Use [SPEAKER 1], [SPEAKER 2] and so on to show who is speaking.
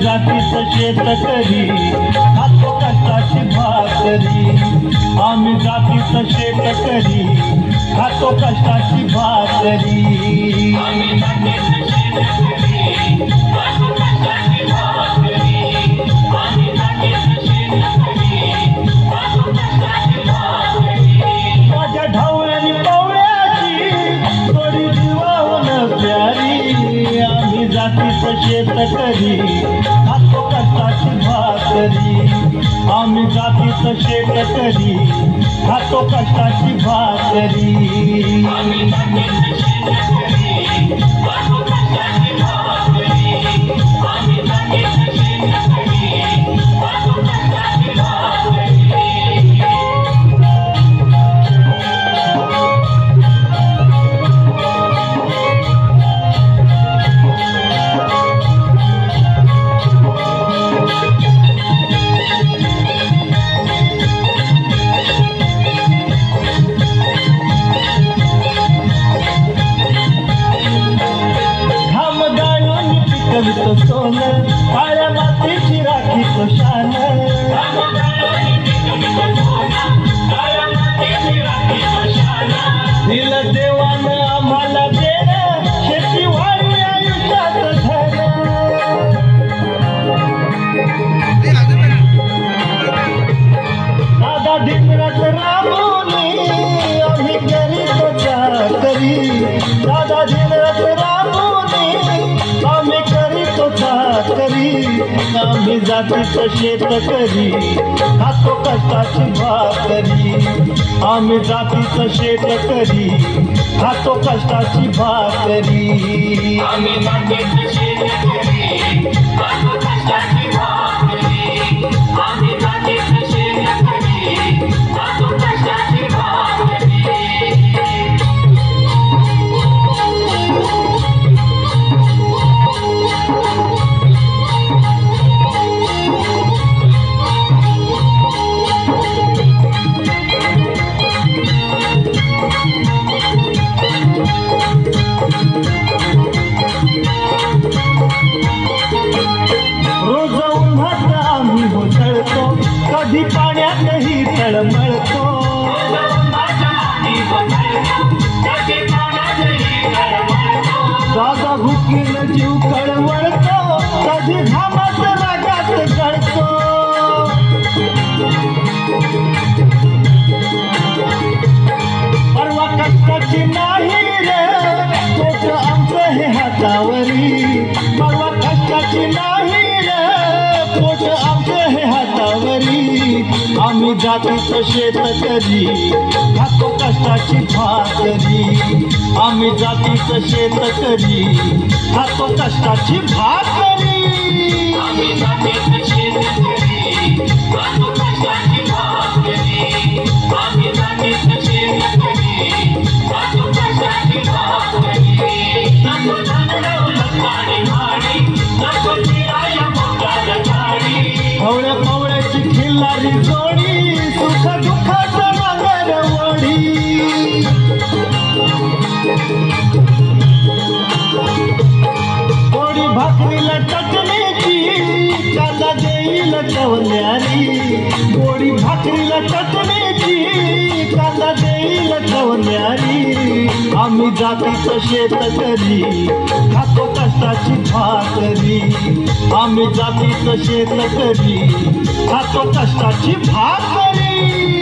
[SPEAKER 1] जातीचं शेतकरी खातो कष्टाची भाकरी आम्ही जातीचं शेतकरी खातो कष्टाची भाकरी माझ्या ढवळ्यानी पवळ्याची थोडी जीवावन प्यारी आम्ही जातीचं शेतकरी खातो कष्टाची भाकरी आम्ही जातीचं शेतकरी खातो कष्टाची भाकरी सोन काळ्या मातीची राखी तो शान दिलं देवानं आम्हाला देणं शेती वाढली आयुष्यात धन दादा ढिंगरात राबवली आम्ही करीतो चाकरी दादा ढिंगरात राबवली आम्ही करीतो चाकरी आम्ही जातीचं शेतकरी खातो कष्टाची भाकरी आम्ही जातीचं शेतकरी खातो कष्टाची भाकरी आम्ही जातीचं शेतकरी खातो कष्टाची भाकरी आम्ही जातीचं शेतकरी खातो कष्टाची भाकरी कधी पाण्यातही तळमळतो दादा भुकीनं जीव कळवळतो कधी घामात रागात गळतो परवा कष्टाची नाही रे पोट आमचं हे हातावरी परवा कष्टाची नाही रे पोट आमचं हे हातावरी आम्ही जातीचं शेतकरी खातो कष्टाची भाकरी आम्ही जातीचं शेतकरी खातो कष्टाची भाकरी आम्ही जातीचं शेतकरी खातो कष्टाची भाकरी आम्ही जातीचं शेतकरी खातो कष्टाची भाकरी नको धनडवलं काळी भाडी नको चिराया मोठ्या झाडी हवळ्या पवळ्याची खिल्लारी जोडी सुख दुःखाचं नांगर वडी पोळी भाकरीला चटणीची कांदा देईल कवल्यारी पोळी भाकरीला चटणीची कांदा देईल कवल्यारी आम्ही जातीचं शेतकरी खातो कष्टाची भाकरी आम्ही जातीचं शेतकरी खातो कष्टाची भाकरी